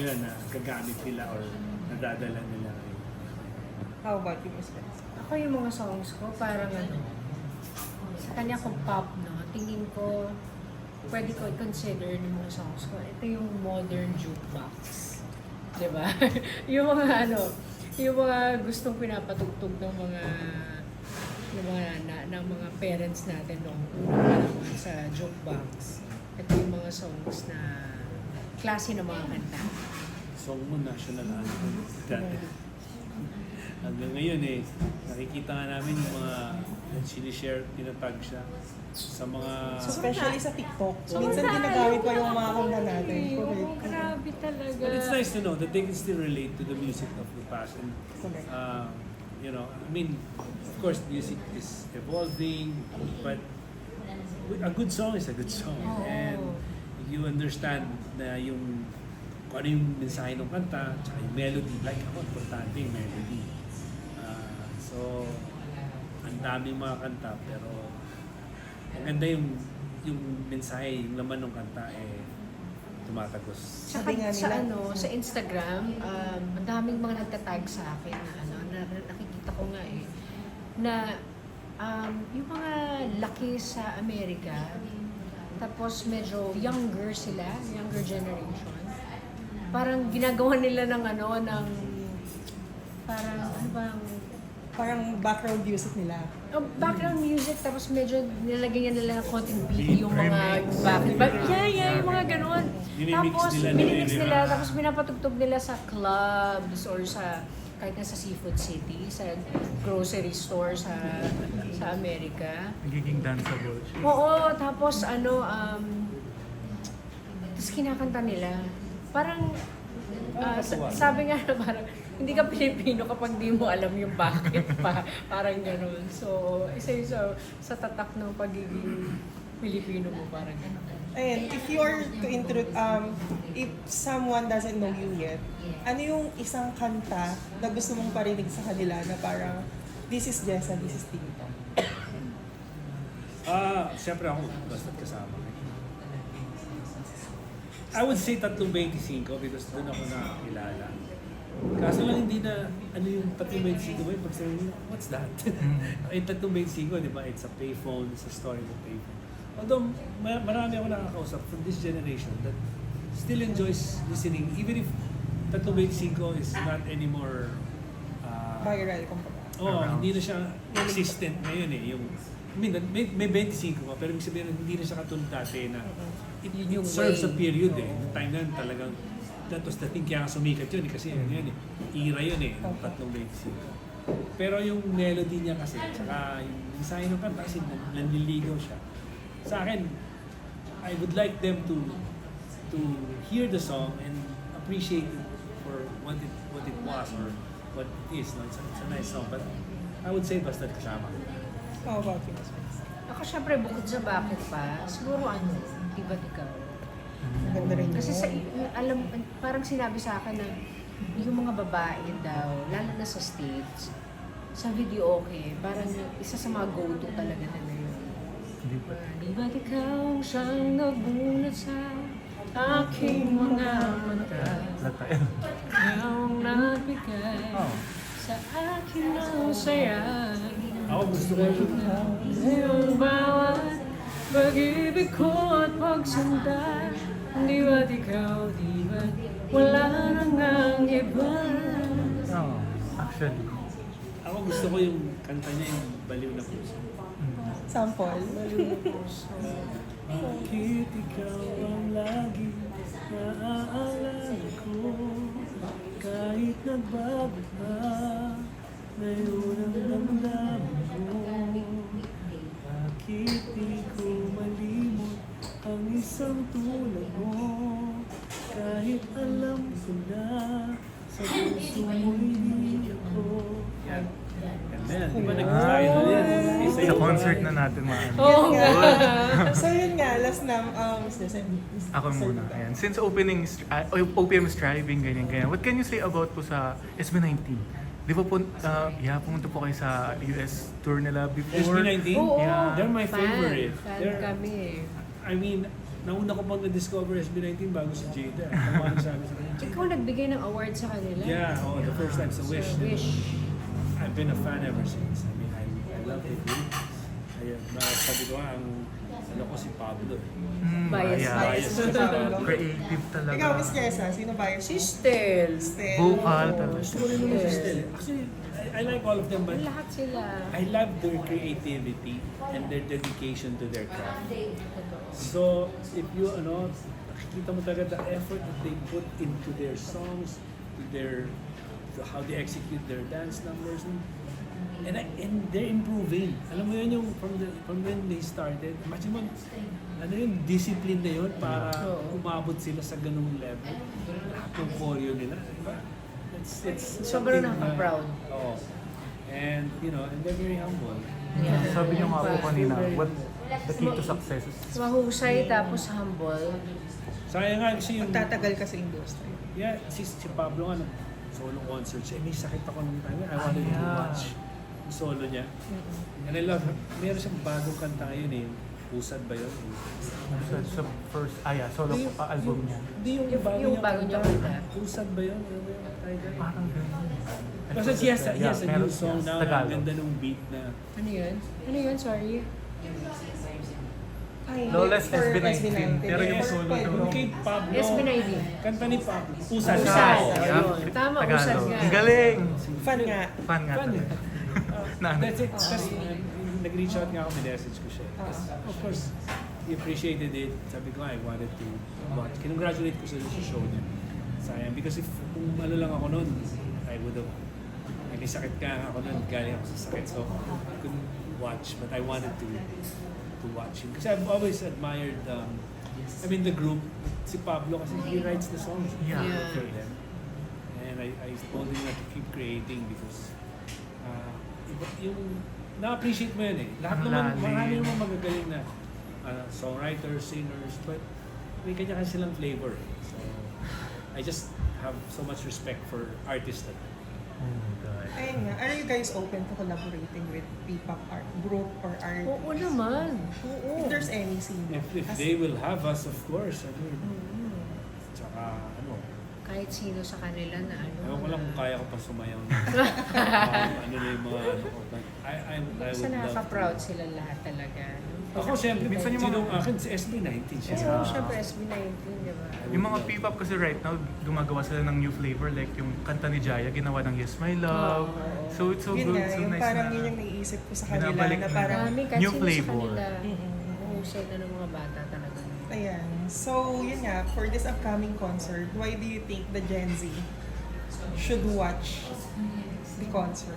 nila na gagamit nila or nadadala nila. How about you, Miss Benz? Ako yung mga songs ko, parang sa kanya kung pop, no? Tingin ko, pwede ko i-consider ng mga songs ko. Ito yung modern jukebox. Diba? yung mga yung mga gustong pinapatugtog ng mga ng mga parents natin noong unang sa jukebox. Ito yung mga songs na klase ng mga kanta. Song mo, national anthem. Dati. Hanggang ngayon nakikita nga namin yung mga sinishare, tinatag siya sa mga... Especially sa TikTok. Minsan ginagamit pa yung mga kanta natin. Oo, grabe talaga. But it's nice to know that they can still relate to the music of the past. And, Correct. you know, I mean, of course, music is evolving, but a good song is a good song. Oo. And if you understand na kung ano yung mensahe ng kanta, tsaka yung melody, like ako, importante yung melody. So, ang daming mga kanta, pero maganda yung mensahe, yung laman ng kanta, tumatagos. Tsaka Sabi nga sa nila, sa Instagram, madaming mga nagtatag sa akin na nakikita ko nga na yung mga laki sa Amerika, tapos medyo younger sila, younger generation. Parang ginagawa nila ng parang background music nila. Background music, tapos medyo nilagyan nila ng konting beat yung mga Remix. yung mga ganon. Dinimix Tapos nila, minimix nila. nila, tapos pinapatugtog nila sa clubs or sa kahit na sa Seafood City, sa grocery store sa Amerika. Nagiging danceable siya. Oo, tapos tapos kinakanta nila. Parang sabi nga na parang hindi ka Pilipino kapag di mo alam yung bakit pa. Parang gano'n. So, isa yun sa tatak ng pagiging Pilipino mo, parang gano'n. And if you're to if someone doesn't know you yet, ano yung isang kanta na gusto mong parinig sa kanila na parang, this is Jessa, this is Tito? Siyempre ako, basta't kasama. I would say 325 because doon ako nakakilala. Kaso lang hindi na, yung 325 ba yung pag sabi niyo, what's that? Yung 325, di ba? It's a payphone, it's a story of a payphone. Although, marami ako nakakausap from this generation that still enjoys listening, even if 325 is not anymore... Viral, kumbaga. hindi na siya existent ngayon Yung, may 25 pa, pero ibig sabihin hindi na siya katulad dati na it serves a period Noong time na yun, talagang that was the thing, kaya sumikat yun kasi yun era yun yung 325. Pero yung melody niya kasi, tsaka yung mensahe ng kanta kasi nanliligaw siya. Sa akin, I would like them to hear the song and appreciate it for what it was or what it is. It's a nice song, but I would say basta't kasama. How about you, Miss Benz? Ako syempre, bukod sa bakit pa, siguro iba't ikaw. Maganda rin Kasi yun. parang sinabi sa akin na yung mga babae daw, lalo na sa States, sa video okay, parang isa sa mga go-to talaga nila yun. Di ba't ikaw siyang nagbunat sa aking mga mata? Ikaw ang nagbigay sa akin ng saya. Ako gusto ko Yung bawat pag-ibig ko at pagsanda. Di ba't ikaw, di ba't wala nang ang iba? Actually. Ako gusto ko yung kanta niya yung Baliw na Puso. Sample. Bakit ikaw ang lagi naaalala ko? Kahit nagbago na, ngayon ang damdamin ko. Bakit di ko malimot ang isang tulad mo? Kahit alam ko na sa puso mo'y hindi ako. Yan. Ganda yan. Di ba nag-viral yan? Isa Sa yung concert mga- na natin maano. Oo nga. So yun nga, last na, Miss Jessa. Ako muna. Ayan. Since OPM striving, ganyan. What can you say about po sa SB19? Di ba po, pumunta po kayo sa US tour nila before? SB19? Oo, Yeah. They're my fan. favorite. Fan They're- kami. I mean, nauna ko pang na-discover SB19 bago si Jada. Tama ang sabi sa kanya. Ikaw nagbigay ng award sa kanila. Yeah, the first time sa Wish. Sa Wish. I've been a fan ever since. I mean, I love the group. Sabi ko nga, ano ko si Pablo. Bias. Bias sa Pablo. Creative talaga. Ikaw, Miss Jessa, sino bias Si mo? Stel. Stel. Vocal talaga. Gusto ko rin naman si Stella. Actually, I like all of them, but Lahat sila. I love their creativity and their dedication to their craft. Totoo. So, if you, nakikita mo talaga the effort that they put into their songs, to how they execute their dance numbers, and they're improving. Alam mo yun yung from when they started, imagine mo, yung discipline na yun para Oo. umabot sila sa ganung level. Lahat ng choreo nila, diba? It's Sobrang something na- nakaka-proud. Oo. And, and they're very humble. Yeah. Sabi niyo nga po kanina, what the key to success is Mahusay tapos humble. Sayang nga kasi yung... Magtatagal ka sa industry. Yeah, si Pablo nga, solo concert siya. May sakit ako nung time. I wanted to watch yung solo niya. And I love her. Meron siyang bagong kanta ngayon eh. Pusad ba yun? sa first, solo album niya. Hindi Yung bago niya kanta. Pusad ba yun? Ano ba yung title? Parang ganun. Basta he has a new meron- song now. Tagalog. Ang ganda nung beat na. Ano yun? Ano yun? Sorry. Ay, Lawless for SB19. Pero yung Yes, solo pwede. daw. Yung kay Pablo. SB19. Kanta ni Pablo. Pusad. Pusad. Ayun. Ayun. Tama, Tagalog. usad nga. Ang galing! Fan nga. Fan nga Fun eh. talaga. Na- That's it. Kasi nag-reach out nga ako, message ko siya. Kasi, of course, he appreciated it. Sabi ko, I wanted to watch. Kinongratulate ko sa show niya. Sayang. Because if kung ano lang ako noon, I would have, may sakit ka ako noon, galing ako sa sakit. So, I couldn't watch. But I wanted to watch him. Kasi I've always admired, the group. Si Pablo kasi he writes the songs Yeah. for them. And I told him not to keep creating because yung na-appreciate mo yun eh. Lahat Ang naman, lalim. marami naman magagaling na songwriters, singers, but may kanya-kanya silang flavor. So, I just have so much respect for artists that Oh my God. Ayun nga, are you guys open to collaborating with P-pop art group or artist? Oo naman. Oo. If there's any scene. if they will have us, of course. Tsaka, Kahit sino sa kanila na ano. ewan ko lang kung kaya ko pa sumayaw na. ano na yung mga ko. But I would Basta love nakaka-proud sila lahat talaga. Ako, siyempre, Minsan yung sinong mga- akin, si SB19 siya. Oo, syempre SB19, di ba? Yung mga P-pop kasi right now, gumagawa sila ng new flavor. Like yung kanta ni Jaya, ginawa ng Yes My Love. Oo. So it's so Yun good, nga, so yung nice parang na yun yung naiisip ko sa kanila binabalik na na. parang, Marami kahit New sino flavor. sa kanila. Mm-mm. Mahusay na ng mga bata talaga. Ayan. So, yun nga, for this upcoming concert, why do you think the Gen Z should watch the concert?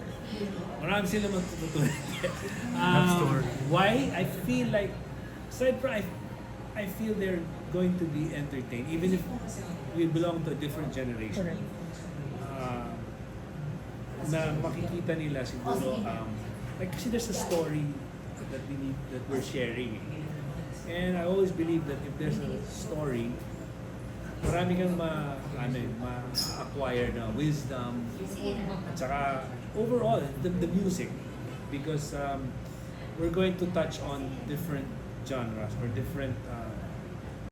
Marami sila matututunan. Love story. Why? I feel like, aside from, I feel they're going to be entertained, even if we belong to a different generation. Correct. Na makikita nila siguro, kasi there's a story that we're sharing. And I always believe that if there's a story, marami kang ma-acquire na wisdom, at saka overall, the music. Because we're going to touch on different genres or different